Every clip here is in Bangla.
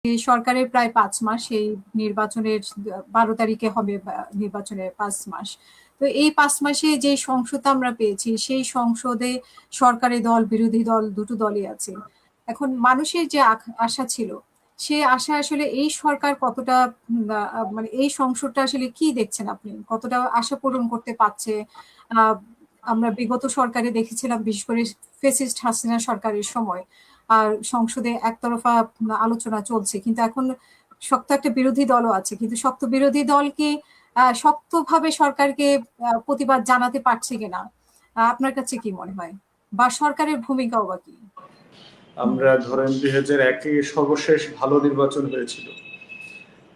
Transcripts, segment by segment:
সরকারের প্রায় ৫ মাস, এই নির্বাচনের ১২ তারিখে হবে নির্বাচনের ৫ মাস। তো এই ৫ মাসে যে সংসদ আমরা পেয়েছি, সেই সংসদে সরকারি দল বিরোধী দল দুটো দলই আছে। এখন মানুষের যে আশা ছিল, সে আশা আসলে এই সরকার কতটা মানে এই সংসদটা আসলে কি দেখছেন আপনি? কতটা আশা পূরণ করতে পারছে? আমরা বিগত সরকারে দেখেছিলাম, বিশেষ করে ফ্যাসিস্ট হাসিনা সরকারের সময় আর সংসদে একতরফা আলোচনা চলছে, কিন্তু এখন শক্ত একটা বিরোধী দলও আছে, কিন্তু শক্ত বিরোধী দলকে শক্তভাবে সরকারকে প্রতিবাদ জানাতে পারছে কিনা, আপনার কাছে কি মনে হয়, বা সরকারের ভূমিকাও বা কি? আমরা ধরেন ২০০১-এ সর্বশেষ ভালো নির্বাচন হয়েছিল,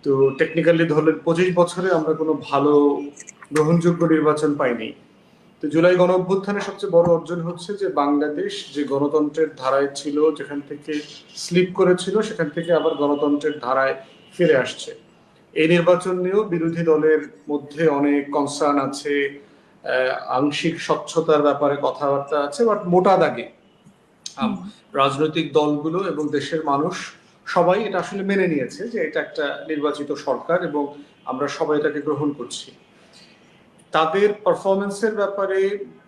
তো টেকনিক্যালি ধরলেন ২৫ বছরে আমরা কোনো ভালো গ্রহণযোগ্য নির্বাচন পাইনি। তো জুলাই গণ অভ্যুত্থানের সবচেয়ে বড় অর্জন হচ্ছে যে বাংলাদেশ যে গণতন্ত্রের ধারায় ছিল, যেখান থেকে স্লিপ করেছিল, সেখান থেকে আবার গণতন্ত্রের ধারায় ফিরে আসছে। এই নির্বাচন নিয়েও বিরোধী দলের মধ্যে অনেক কনসার্ন আছে, আংশিক স্বচ্ছতার ব্যাপারে কথাবার্তা আছে, বাট মোটা দাগে রাজনৈতিক দলগুলো এবং দেশের মানুষ সবাই এটা আসলে মেনে নিয়েছে যে এটা একটা নির্বাচিত সরকার এবং আমরা সবাই এটাকে গ্রহণ করছি। তাদের পারফরমেন্সের ব্যাপারে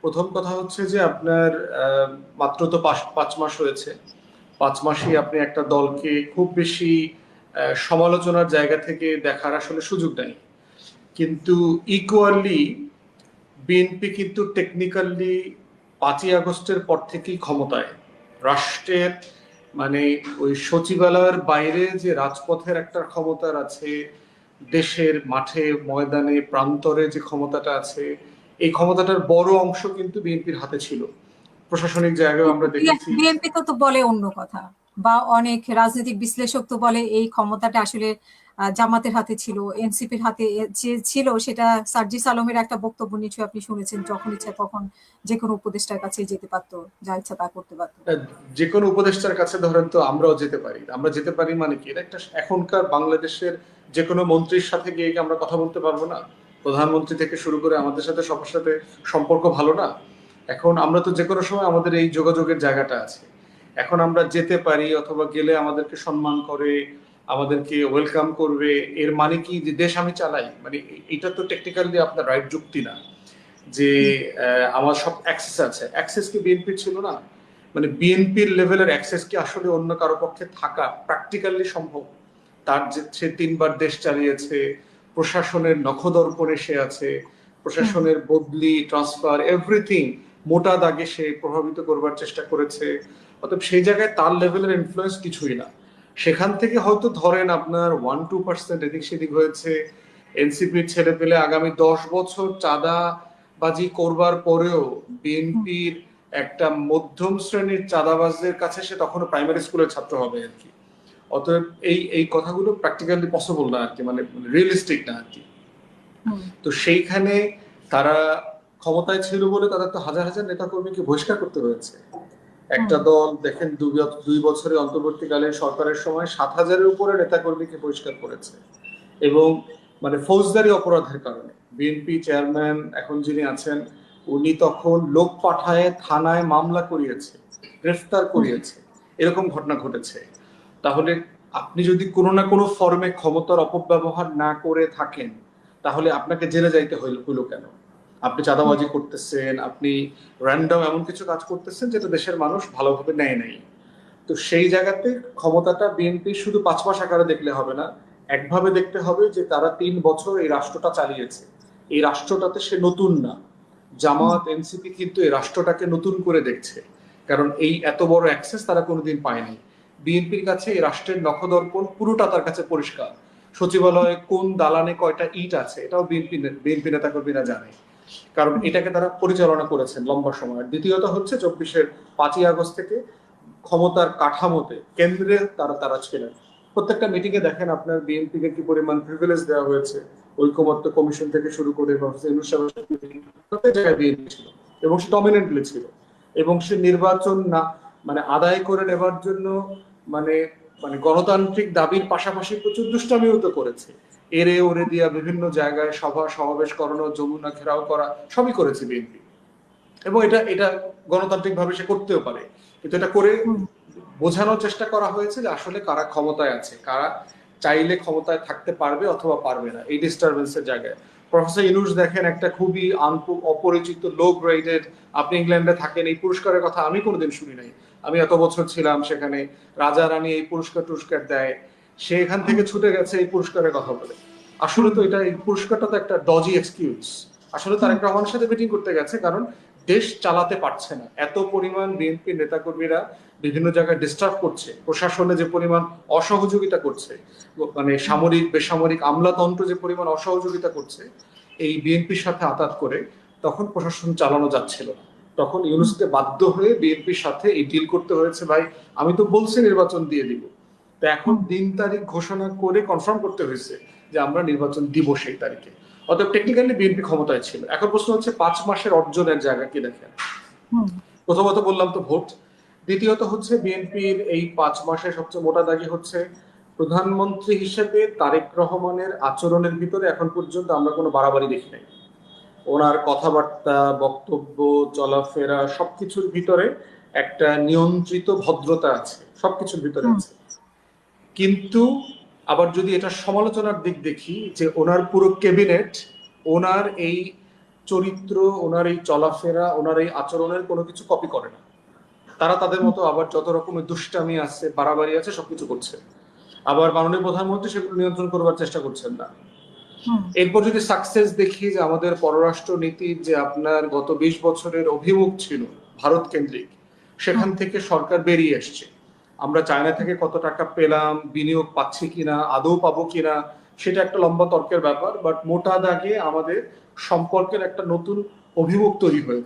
প্রথম কথা হচ্ছে যে আপনার মাত্র তো ৫ মাস হয়েছে, ৫ মাসেই আপনি একটা দলকে খুব বেশি সমালোচনার জায়গা থেকে দেখার আসলে সুযোগ নেই। কিন্তু ইকুয়ালি বিএনপি কিন্তু টেকনিক্যালি ৫ই আগস্টের পর থেকেই ক্ষমতায়। রাষ্ট্রের মানে ওই সচিবালয়ের বাইরে যে রাজপথের একটা ক্ষমতার আছে, দেশের মাঠে ময়দানে প্রান্তরে যে ক্ষমতাটা আছে, এই ক্ষমতাটার বড় অংশ কিন্তু বিএনপির হাতে ছিল। প্রশাসনিক জায়গায় আমরা দেখেছি। বিএনপি তো বলে অন্য কথা, বা অনেক রাজনৈতিক বিশ্লেষক তো বলে এই ক্ষমতাটা আসলে জামাতের হাতে ছিল, এনসিপির হাতে যে ছিল, সেটা সার্জিস আলমের একটা বক্তব্য নিশ্চয়ই আপনি শুনেছেন, যখন ইচ্ছা তখন যে কোনো উপদেষ্টার কাছে যেতে পারতো, যা ইচ্ছা তা করতে পারতো। যে কোনো উপদেষ্টার কাছে ধরেন তো আমরাও যেতে পারি, আমরা যেতে পারি মানে কি, এটা একটা এখনকার বাংলাদেশের যে কোনো মন্ত্রীর সাথে গিয়ে কি আমরা কথা বলতে পারবো না? প্রধানমন্ত্রী থেকে শুরু করে আমাদের সাথে সবার সাথে সম্পর্ক ভালো না? এখন আমরা তো যে কোনো সময় আমাদের এই যোগাযোগের জায়গাটা আছে, এখন আমরা যেতে পারি, অথবা গেলে আমাদেরকে সম্মান করে, আমাদেরকে ওয়েলকাম করবে। এর মানে কি যে দেশ আমি চালাই? মানে এটা তো টেকনিক্যালি আপনার রাইট যুক্তি না যে আমার সব অ্যাক্সেস আছে। অ্যাক্সেস কি বিএনপি ছিল না? মানে বিএনপির লেভেলের অ্যাক্সেস কি আসলে অন্য কারো পক্ষে থাকা প্র্যাকটিক্যালি সম্ভব? তার যে সে ৩ বার দেশ চালিয়েছে, প্রশাসনের নখদর্পণে সে আছে, প্রশাসনের বদলি, ট্রান্সফার, এভরিথিং মোটা দাগে সে প্রভাবিত করবার চেষ্টা করেছে। অতএব সেই জায়গায় তার লেভেলের ইনফ্লুয়েন্স কিছুই না। সেখান থেকে হয়তো ধরেন আপনার 1-2% এদিক সেদিক হয়েছে। এনসিপির ছেলে পেলে আগামী ১০ বছর চাঁদাবাজি করবার পরেও বিএনপির একটা মধ্যম শ্রেণীর চাঁদাবাজদের কাছে সে তখনও প্রাইমারি স্কুলের ছাত্র হবে আর কি। অতএব এই কথাগুলো প্র্যাকটিক্যালি পসিবল না আর কি, মানে রিয়েলিস্টিক না আর কি। তো সেইখানে তারা ক্ষমতায় ছিল বলে তাদের তো হাজার হাজার নেতাকর্মীকে বহিষ্কার করতে হয়েছে। একটা দল দেখেন ২ বছরের অন্তর্বর্তীকালীন সরকারের সময় ৭,০০০-এর উপরে নেতাকর্মীকে বহিষ্কার করেছে, এবং মানে ফৌজদারি অপরাধের কারণে। বিএনপি চেয়ারম্যান এখন যিনি আছেন, উনি তখন লোক পাঠায় থানায় মামলা করিয়েছে, গ্রেফতার করিয়েছে, এরকম ঘটনা ঘটেছে। তাহলে আপনি যদি কোনো না কোনো ফর্মে ক্ষমতার অপব্যবহার না করে থাকেন, তাহলে আপনাকে জেলে যাইতে হইল কেন? আপনি চাঁদাবাজি করতেছেন, আপনি র্যান্ডম এমন কিছু কাজ করতেছেন যেটা দেশের মানুষ ভালোভাবে নেয় নাই। তো সেই জায়গাতে ক্ষমতাটা বিএনপি শুধু ৫ মাস আকারে দেখলে হবে না, একভাবে দেখতে হবে যে তারা ৩ বছর এই রাষ্ট্রটা চালিয়েছে। এই রাষ্ট্রটাতে সে নতুন না। জামাত এনসিপি কিন্তু এই রাষ্ট্রটাকে নতুন করে দেখছে, কারণ এই এত বড় অ্যাক্সেস তারা কোনোদিন পায়নি। বিএনপির কাছে এই রাষ্ট্রের নখদর্পণ পুরোটা তার কাছে পরিষ্কার। সচিবালয়ে কোন দালানে কয়টা ইট আছে এটাও বিএনপি নেতাকর্মীরা জানে, কারণ এটাকে তারা পরিচালনা করেছেন লম্বা সময়। দ্বিতীয়ত হচ্ছে ২৪-এর ৫ই আগস্ট থেকে ক্ষমতার কাঠামোতে কেন্দ্রে তারা ছিলেন। প্রত্যেকটা মিটিং এ দেখেন আপনার বিএনপি কে কি পরিমাণ প্রিভিলেজ দেওয়া হয়েছে, ঐকমত্য কমিশন থেকে শুরু করে প্রত্যেক জায়গায় বিএনপি ছিল, এবং সে ডমিনেন্টলি ছিল, এবং সে নির্বাচন না মানে আদায় করে নেবার জন্য মানে মানে গণতান্ত্রিক দাবির পাশাপাশি প্রচুর দুষ্টামিও তো করেছে। এরে ওরে দিয়া বিভিন্ন জায়গায় সভা সমাবেশ করানো, যমুনা ঘেরাও করা, সবই করেছে বিএনপি, এবং এটা গণতান্ত্রিক ভাবে সে করতেও পারে, কিন্তু এটা করে বোঝানোর চেষ্টা করা হয়েছে যে আসলে কারা ক্ষমতায় আছে, কারা চাইলে ক্ষমতায় থাকতে পারবে অথবা পারবে না, এই ডিস্টারবেন্সের জায়গায়। প্রফেসর ইউনূস দেখেন একটা খুবই অপরিচিত লো গ্রেডেড, আপনি ইংল্যান্ডে থাকেন, এই পুরস্কারের কথা আমি কোনোদিন শুনি নাই, আমি এত বছর ছিলাম সেখানে, রাজা রানী এই পুরস্কার টুরস্কার দেয়, সে এখান থেকে ছুটে গেছে এই পুরস্কারের কথা বলে। আসলে তো এটা, এই পুরস্কারটা তো একটা ডজি এক্সকিউজ। আসলে তারেক রহমানের সাথে মিটিং করতে গেছে কারণ দেশ চালাতে পারছে না, এত পরিমাণ বিএনপি নেতাকর্মীরা বিভিন্ন জায়গায় ডিস্টার্ব করছে, প্রশাসনে যে পরিমাণ অসহযোগিতা করছে, মানে সামরিক বেসামরিক আমলাতন্ত্র যে পরিমাণ অসহযোগিতা করছে এই বিএনপির সাথে আতাত করে, তখন প্রশাসন চালানো যাচ্ছিল না। তখন ইউনূসকে বাধ্য হয়ে বিএনপির সাথে এই ডিল করতে হয়েছে, ভাই আমি তো বলছি নির্বাচন দিয়ে দিব, তো এখন দিন তারিখ ঘোষণা করে কনফার্ম করতে হয়েছে যে আমরা নির্বাচন দিব সেই তারিখে। অতএব টেকনিক্যালি বিএনপি ক্ষমতায় ছিল। এখন প্রশ্ন হচ্ছে 5 মাসের অর্জনের জায়গা কি দেখেন। প্রথমত বললাম তো ভোট, দ্বিতীয়ত হচ্ছে বিএনপির এই 5 মাসে সবচেয়ে মোটা দাগি হচ্ছে প্রধানমন্ত্রী হিসেবে তারেক রহমানের আচরণের ভিতরে এখন পর্যন্ত আমরা কোনো বাড়াবাড়ি দেখি নাই। ওনার কথাবার্তা, বক্তব্য, চলাফেরা সবকিছুর ভিতরে একটা নিয়ন্ত্রিত ভদ্রতা আছে, সবকিছুর ভিতরে আছে। কিন্তু আবার যদি এটা সমালোচনার দিক দেখি, যে ওনার পুরো ক্যাবিনেট ওনার এই চরিত্র, ওনার এই চলাফেরা, ওনার এই আচরণের কোনো কিছু কপি করে না। তারা তাদের মতো আবার যত রকমের দুষ্টামি আছে, বাড়াবাড়ি আছে, সবকিছু করছে। আবার মাননীয় প্রধানমন্ত্রী সেগুলো নিয়ন্ত্রণ করবার চেষ্টা করছেন না। এরপর যদি সাকসেস দেখি যে আমাদের পররাষ্ট্র নীতির যে আপনার গত 20 বছরের অভিমুখ ছিল ভারত কেন্দ্রিক, সেখান থেকে সরকার বেরিয়ে এসছে। আমরা চায়না থেকে কত টাকা পেলাম, বিনিয়োগ পাচ্ছি কিনা, আদৌ পাবো কিনা, সেটা একটা লম্বা তর্কের ব্যাপার, বাট মোটা দাগে আমাদের সম্পর্কের একটা নতুন অভিমুখ তৈরি হয়েছে।